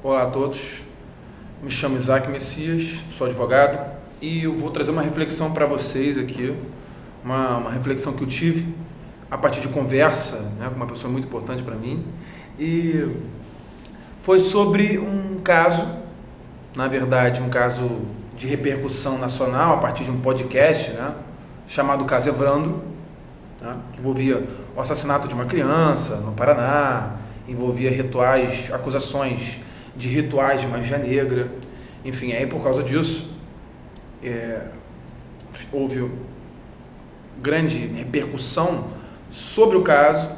Olá a todos, me chamo Isaac Messias, sou advogado e eu vou trazer uma reflexão para vocês aqui, uma reflexão que eu tive a partir de conversa, com uma pessoa muito importante para mim, e foi sobre um caso, na verdade um caso de repercussão nacional a partir de um podcast, chamado Caso Evandro, que envolvia o assassinato de uma criança no Paraná, envolvia acusações de rituais de magia negra, enfim, aí por causa disso houve grande repercussão sobre o caso,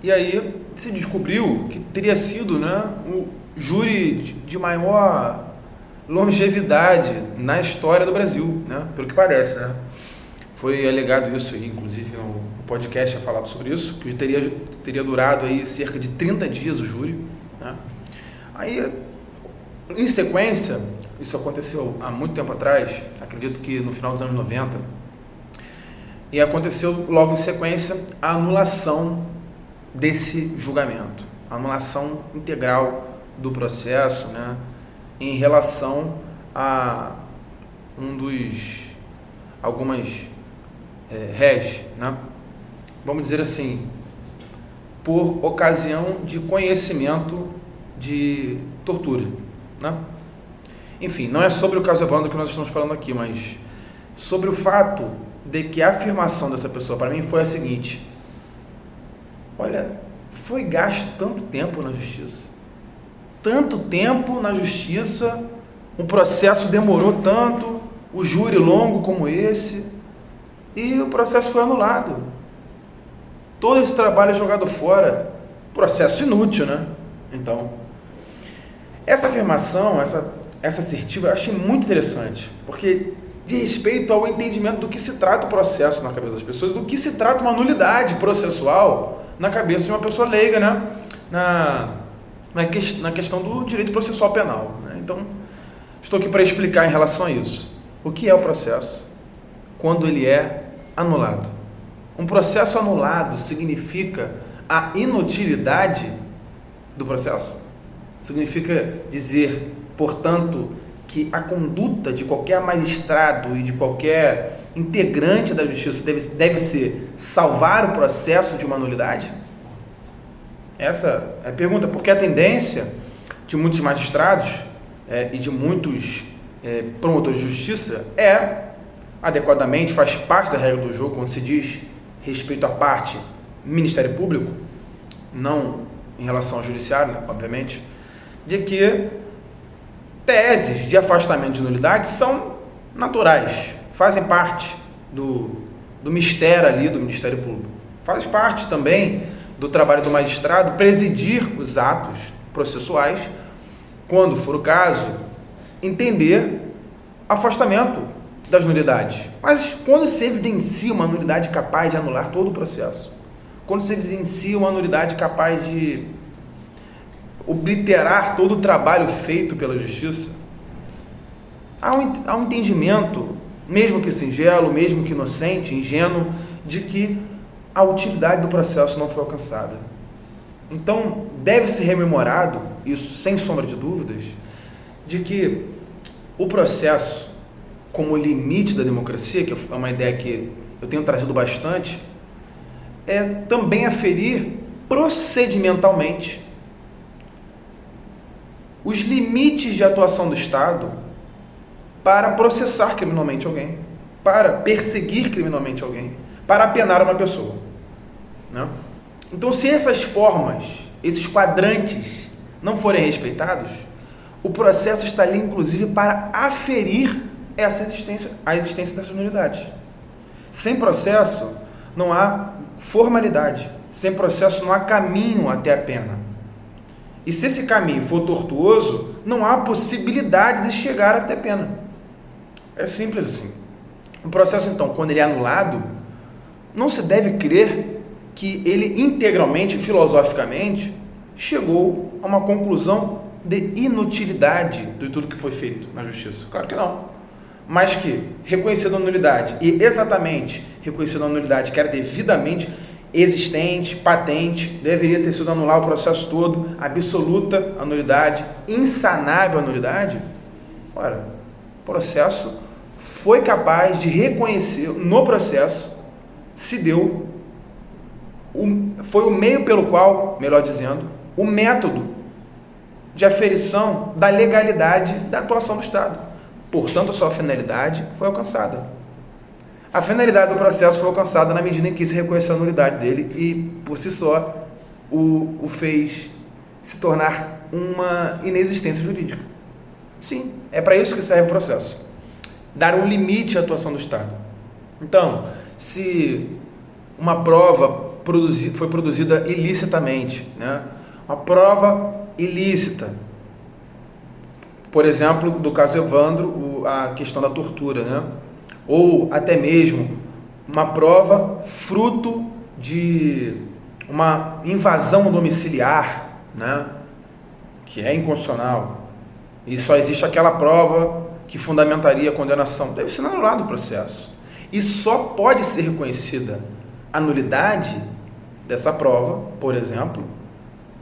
e aí se descobriu que teria sido o júri de maior longevidade na história do Brasil, pelo que parece, Foi alegado isso aí, inclusive no podcast é falado sobre isso, que teria durado aí cerca de 30 dias o júri, Aí, em sequência, isso aconteceu há muito tempo atrás, acredito que no final dos anos 90, e aconteceu logo em sequência a anulação desse julgamento, a anulação integral do processo, em relação a algumas réis, vamos dizer assim, por ocasião de conhecimento de tortura, Enfim, não é sobre o caso Evandro que nós estamos falando aqui, mas sobre o fato de que a afirmação dessa pessoa para mim foi a seguinte: olha, foi gasto tanto tempo na justiça, um processo demorou tanto, o júri longo como esse, e o processo foi anulado. Todo esse trabalho é jogado fora, processo inútil, Então, essa afirmação, essa assertiva, eu achei muito interessante, porque diz respeito ao entendimento do que se trata o processo na cabeça das pessoas, do que se trata uma nulidade processual na cabeça de uma pessoa leiga, na questão do direito processual penal, Então, estou aqui para explicar em relação a isso. O que é o processo? Quando ele é anulado. Um processo anulado significa a inutilidade do processo? Significa dizer, portanto, que a conduta de qualquer magistrado e de qualquer integrante da justiça deve ser salvar o processo de uma nulidade? Essa é a pergunta, porque a tendência de muitos magistrados e de muitos promotores de justiça adequadamente, faz parte da regra do jogo, quando se diz respeito à parte Ministério Público, não em relação ao judiciário, obviamente, de que teses de afastamento de nulidade são naturais, fazem parte do mistério ali do Ministério Público. Faz parte também do trabalho do magistrado presidir os atos processuais, quando for o caso, entender afastamento das nulidades. Mas quando se evidencia uma nulidade capaz de anular todo o processo, quando se evidencia uma nulidade capaz de obliterar todo o trabalho feito pela justiça, há um entendimento, mesmo que singelo, mesmo que inocente, ingênuo, de que a utilidade do processo não foi alcançada. Então, deve ser rememorado, isso sem sombra de dúvidas, de que o processo, como limite da democracia, que é uma ideia que eu tenho trazido bastante, é também aferir procedimentalmente os limites de atuação do Estado para processar criminalmente alguém, para perseguir criminalmente alguém, para apenar uma pessoa. Então, se essas formas, esses quadrantes não forem respeitados, o processo está ali, inclusive, para aferir a existência dessas nulidades. Sem processo, não há formalidade. Sem processo, não há caminho até a pena. E se esse caminho for tortuoso, não há possibilidade de chegar até a pena. É simples assim. O processo, então, quando ele é anulado, não se deve crer que ele integralmente, filosoficamente, chegou a uma conclusão de inutilidade de tudo que foi feito na justiça. Claro que não. Mas que, reconhecendo a nulidade, e exatamente reconhecendo a nulidade que era devidamente existente, patente, deveria ter sido anular o processo todo, absoluta anulidade, insanável anulidade. Ora, o processo foi capaz de reconhecer, no processo, se deu, foi o meio pelo qual, melhor dizendo, o método de aferição da legalidade da atuação do Estado. Portanto, a sua finalidade foi alcançada. A finalidade do processo foi alcançada na medida em que se reconheceu a nulidade dele e, por si só, o fez se tornar uma inexistência jurídica. Sim, é para isso que serve o processo. Dar um limite à atuação do Estado. Então, se uma prova foi produzida ilicitamente, né? Uma prova ilícita, por exemplo, do caso Evandro, a questão da tortura, né? Ou até mesmo uma prova fruto de uma invasão domiciliar, né? Que é inconstitucional, e só existe aquela prova que fundamentaria a condenação, deve ser anulado o processo. E só pode ser reconhecida a nulidade dessa prova, por exemplo,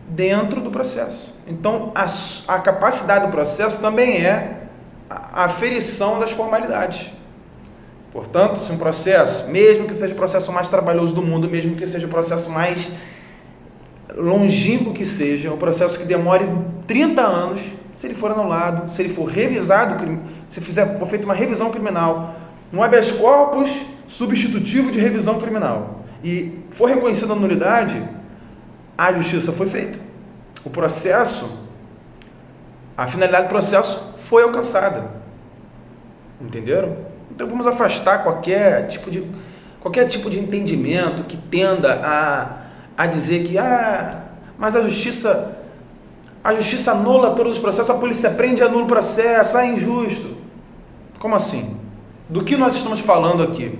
dentro do processo. Então, a capacidade do processo também é a aferição das formalidades. Portanto, se um processo, mesmo que seja o processo mais trabalhoso do mundo, mesmo que seja o processo mais longínquo que seja, um processo que demore 30 anos, se ele for anulado, se ele for revisado, se for feita uma revisão criminal, um habeas corpus substitutivo de revisão criminal, e for reconhecida a nulidade, a justiça foi feita. O processo, a finalidade do processo foi alcançada. Entenderam? Então vamos afastar qualquer tipo de entendimento que tenda a dizer que mas a justiça anula todos os processos, a polícia prende e anula o processo, é injusto. Como assim? Do que nós estamos falando aqui?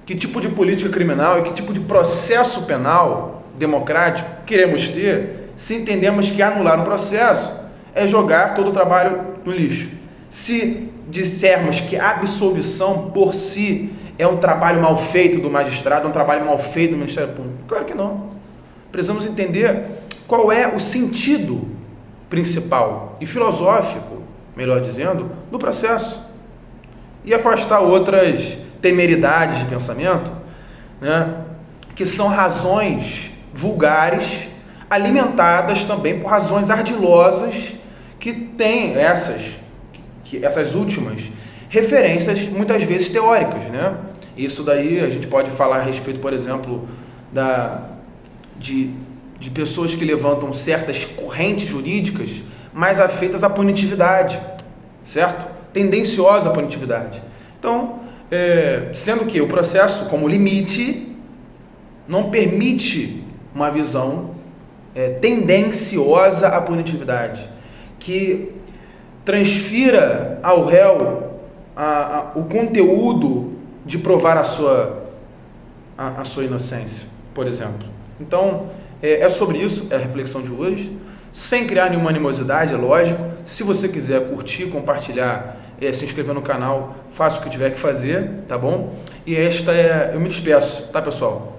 Que tipo de política criminal e que tipo de processo penal democrático queremos ter se entendemos que anular um processo é jogar todo o trabalho no lixo? Se dissermos que a absolvição por si é um trabalho mal feito do magistrado, um trabalho mal feito do Ministério Público? Claro que não. Precisamos entender qual é o sentido principal e filosófico, melhor dizendo, do processo, e afastar outras temeridades de pensamento, né, que são razões vulgares, alimentadas também por razões ardilosas, que têm essas últimas referências muitas vezes teóricas, né? Isso daí a gente pode falar a respeito, por exemplo, de pessoas que levantam certas correntes jurídicas mais afeitas à punitividade, certo? Tendenciosa à punitividade. Então, sendo que o processo, como limite, não permite uma visão tendenciosa à punitividade, que transfira ao réu o conteúdo de provar a sua inocência, por exemplo. Então, é sobre isso, é a reflexão de hoje, sem criar nenhuma animosidade, é lógico. Se você quiser curtir, compartilhar, se inscrever no canal, faça o que tiver que fazer, tá bom? E eu me despeço, tá, pessoal?